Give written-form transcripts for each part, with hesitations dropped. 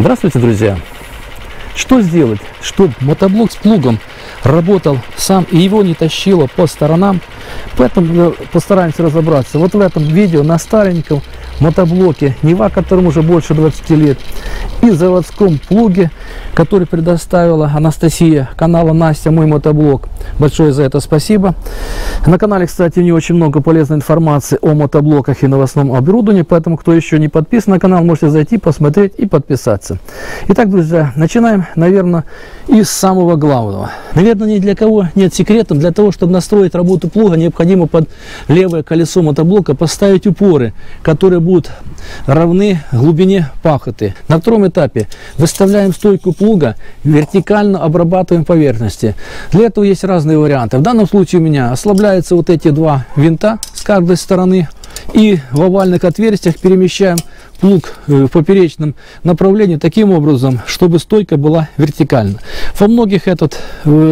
Здравствуйте, друзья! Что сделать, чтобы мотоблок с плугом работал сам и его не тащило по сторонам? Поэтому постараемся разобраться вот в этом видео на стареньком мотоблоке Нива, которому уже больше 20 лет, и заводском плуге, который предоставила Анастасия канала Настя Мой Мотоблок. Большое за это спасибо. На канале, кстати, не очень много полезной информации о мотоблоках и новостном оборудовании, поэтому, кто еще не подписан на канал, можете зайти, посмотреть и подписаться. Итак, друзья, начинаем, наверное, из самого главного. Наверное, ни для кого нет секретом: для того, чтобы настроить работу плуга, необходимо под левое колесо мотоблока поставить упоры, которые будут равны глубине пахоты. На втором этапе выставляем стойку плуга, вертикально обрабатываем поверхности. Для этого есть разные варианты. В данном случае у меня ослабляются вот эти два винта с каждой стороны, и в овальных отверстиях перемещаем плуг в поперечном направлении таким образом, чтобы стойка была вертикальна. Во многих этот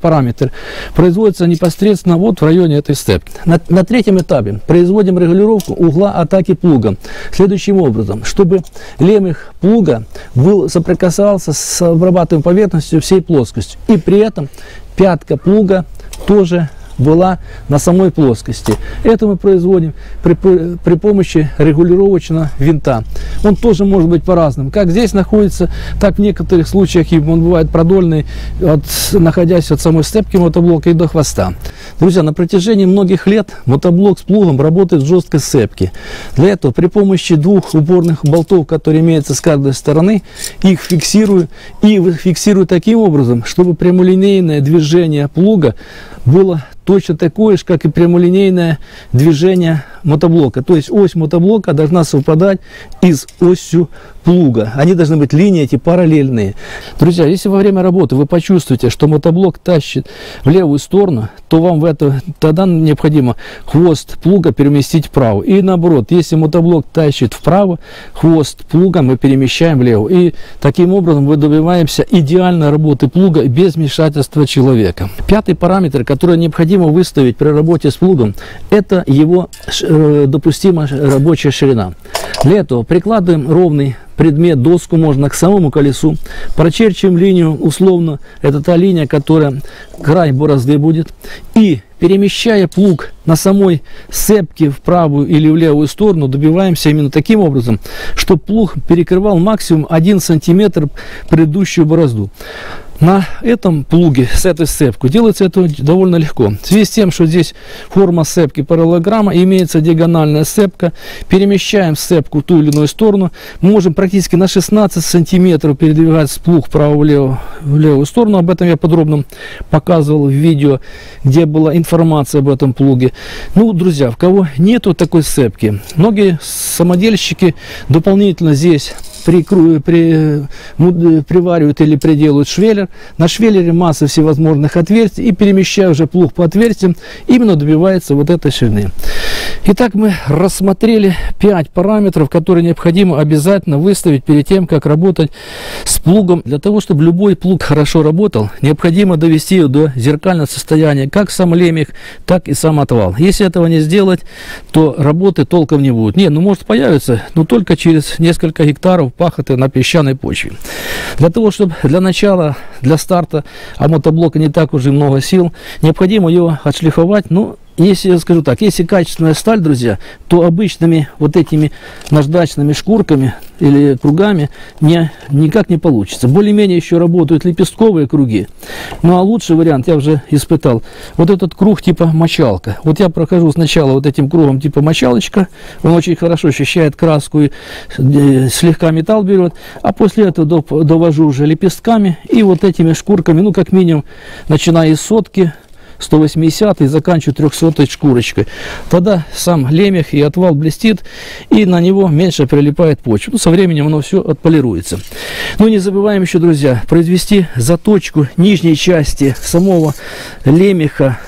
параметр производится непосредственно вот в районе этой степки. На третьем этапе производим регулировку угла атаки плуга следующим образом: чтобы лемех плуга соприкасался с обрабатываемой поверхностью всей плоскостью, и при этом пятка плуга тоже была на самой плоскости. Это мы производим при помощи регулировочного винта. Он тоже может быть по-разному. Как здесь находится, так в некоторых случаях он бывает продольный, находясь от самой степки мотоблока и до хвоста. Друзья, на протяжении многих лет мотоблок с плугом работает в жесткой сцепке. Для этого при помощи двух упорных болтов, которые имеются с каждой стороны, их фиксирую таким образом, чтобы прямолинейное движение плуга было точно такое же, как и прямолинейное движение мотоблока. То есть ось мотоблока должна совпадать и с осью плуга. Они должны быть линии эти параллельные. Друзья, если во время работы вы почувствуете, что мотоблок тащит в левую сторону, то вам тогда необходимо хвост плуга переместить вправо. И наоборот, если мотоблок тащит вправо, хвост плуга мы перемещаем влево. И таким образом мы добиваемся идеальной работы плуга без вмешательства человека. Пятый параметр, который необходимо выставить при работе с плугом, это его допустимая рабочая ширина. Для этого прикладываем ровный предмет, доску можно, к самому колесу, прочерчиваем линию условно, это та линия, которая край борозды будет, и перемещая плуг на самой сцепке в правую или в левую сторону, добиваемся именно таким образом, чтобы плуг перекрывал максимум 1 сантиметр предыдущую борозду. На этом плуге с этой сцепкой делается это довольно легко. В связи с тем, что здесь форма сцепки параллелограмма, имеется диагональная сцепка, перемещаем сцепку в ту или иную сторону, мы можем практически на 16 сантиметров передвигать плуг вправо-влево в левую сторону. Об этом я подробно показывал в видео, где была информация об этом плуге. Ну, друзья, в кого нету такой сцепки, многие самодельщики дополнительно здесь приваривают или приделывают швеллер. На швеллере масса всевозможных отверстий, и перемещая уже плуг по отверстиям, именно добивается вот этой ширины. Итак, мы рассмотрели 5 параметров, которые необходимо обязательно выставить перед тем, как работать с плугом. Для того, чтобы любой плуг хорошо работал, необходимо довести его до зеркального состояния, как сам лемех, так и сам отвал. Если этого не сделать, то работы толком не будет. Может появиться, но только через несколько гектаров пахоты на песчаной почве. Для того, чтобы для начала, для старта, а мотоблока не так уже много сил, необходимо его отшлифовать. Если я скажу так, если качественная сталь, друзья, то обычными вот этими наждачными шкурками или кругами никак не получится. Более-менее еще работают лепестковые круги. А лучший вариант я уже испытал. Вот этот круг типа мочалка. Вот я прохожу сначала вот этим кругом типа мочалочка. Он очень хорошо ощущает краску и слегка металл берет. А после этого довожу уже лепестками и вот этими шкурками, как минимум, начиная из сотки, 180 и заканчиваю 300 шкурочкой. Тогда сам лемех и отвал блестит, и на него меньше прилипает почва. Со временем оно все отполируется. Не забываем еще, друзья, произвести заточку нижней части самого лемеха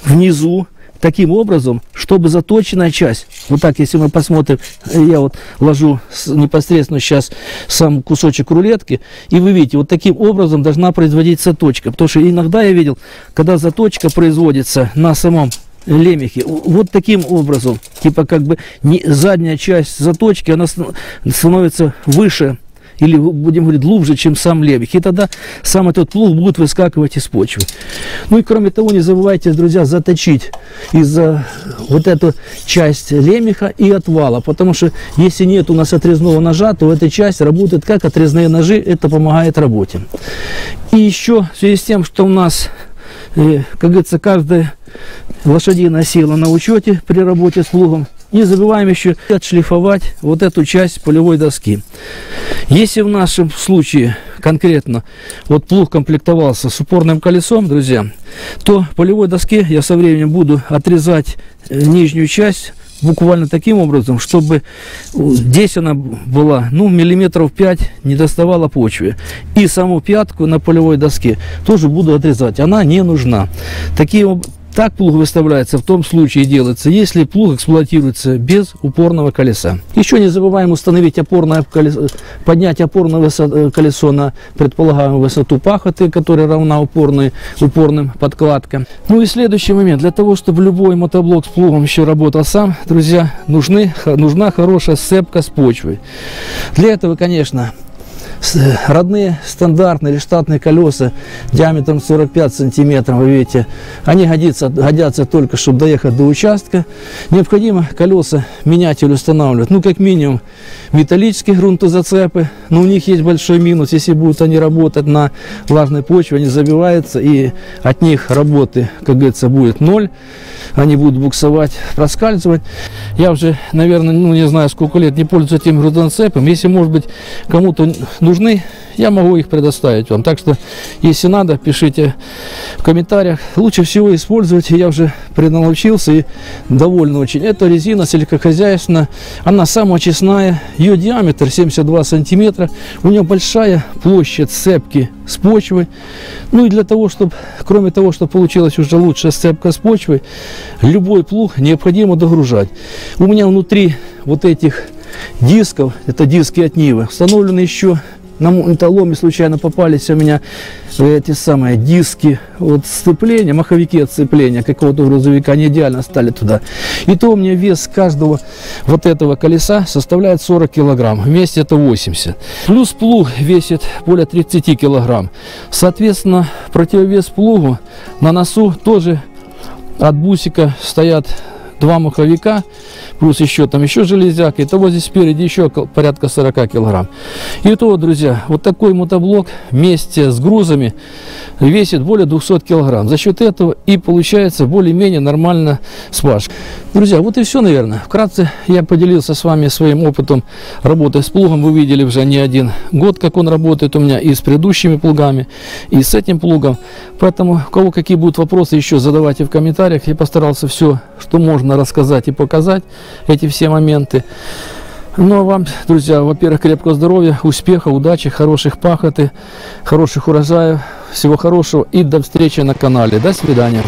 внизу, таким образом, чтобы заточенная часть, вот так, если мы посмотрим, я вот ложу непосредственно сейчас сам кусочек рулетки, и вы видите, вот таким образом должна производиться заточка. Потому что иногда я видел, когда заточка производится на самом лемехи вот таким образом, типа как бы задняя часть заточки, она становится выше или, будем говорить, глубже, чем сам лемех. И тогда сам этот плуг будет выскакивать из почвы. Ну и кроме того, не забывайте, друзья, заточить из-за вот эту часть лемеха и отвала. Потому что если нет у нас отрезного ножа, то эта часть работает как отрезные ножи. Это помогает работе. И еще в связи с тем, что у нас, как говорится, каждая лошадиная сила на учете при работе с плугом, не забываем еще отшлифовать вот эту часть полевой доски. Если в нашем случае конкретно вот плуг комплектовался с упорным колесом, друзья, то полевой доске я со временем буду отрезать нижнюю часть буквально таким образом, чтобы здесь она была, ну, миллиметров 5 не доставала почвы. И саму пятку на полевой доске тоже буду отрезать. Она не нужна. Так плуг выставляется в том случае делается, если плуг эксплуатируется без упорного колеса. Еще не забываем установить опорное колесо, поднять опорное колесо на предполагаемую высоту пахоты, которая равна упорным подкладкам. Ну и следующий момент. Для того, чтобы любой мотоблок с плугом еще работал сам, друзья, нужна хорошая сцепка с почвой. Для этого, конечно, родные стандартные или штатные колеса диаметром 45 сантиметров, вы видите, они годятся только, чтобы доехать до участка. Необходимо колеса менять или устанавливать, ну, как минимум, металлические грунтозацепы, но у них есть большой минус. Если будут они работать на влажной почве, они забиваются, и от них работы, как говорится, будет ноль. Они будут буксовать, проскальзывать. Я уже, наверное, ну, не знаю, сколько лет не пользуюсь этим грунтозацепом. Если, может быть, кому-то нужны, я могу их предоставить вам. Так что, если надо, пишите в комментариях. Лучше всего использовать, я уже преднаучился и доволен очень. Это резина сельскохозяйственная, она самоочистная, ее диаметр 72 сантиметра, у нее большая площадь сцепки с почвой. Ну и для того, чтобы, кроме того, что получилась уже лучшая сцепка с почвой, любой плуг необходимо догружать. У меня внутри вот этих дисков, это диски от Нивы, установлены еще на металломе, случайно попались у меня эти самые диски от сцепления, маховики от сцепления какого-то грузовика, не идеально стали туда. И то у меня вес каждого вот этого колеса составляет 40 килограмм, вместе это 80. Плюс плуг весит более 30 килограмм. Соответственно, противовес плугу на носу тоже от бусика стоят два маховика, плюс еще железяк. Итого здесь спереди еще порядка 40 килограмм. И то, друзья, вот такой мотоблок вместе с грузами весит более 200 килограмм. За счет этого и получается более-менее нормально спаш. Друзья, вот и все, наверное. Вкратце я поделился с вами своим опытом работы с плугом. Вы видели уже не один год, как он работает у меня, и с предыдущими плугами, и с этим плугом. Поэтому, у кого какие будут вопросы, еще задавайте в комментариях. Я постарался все, что можно, рассказать и показать, эти все моменты. Ну а вам, друзья, во-первых, крепкого здоровья, успеха, удачи, хороших пахоты, хороших урожаев, всего хорошего и до встречи на канале. До свидания.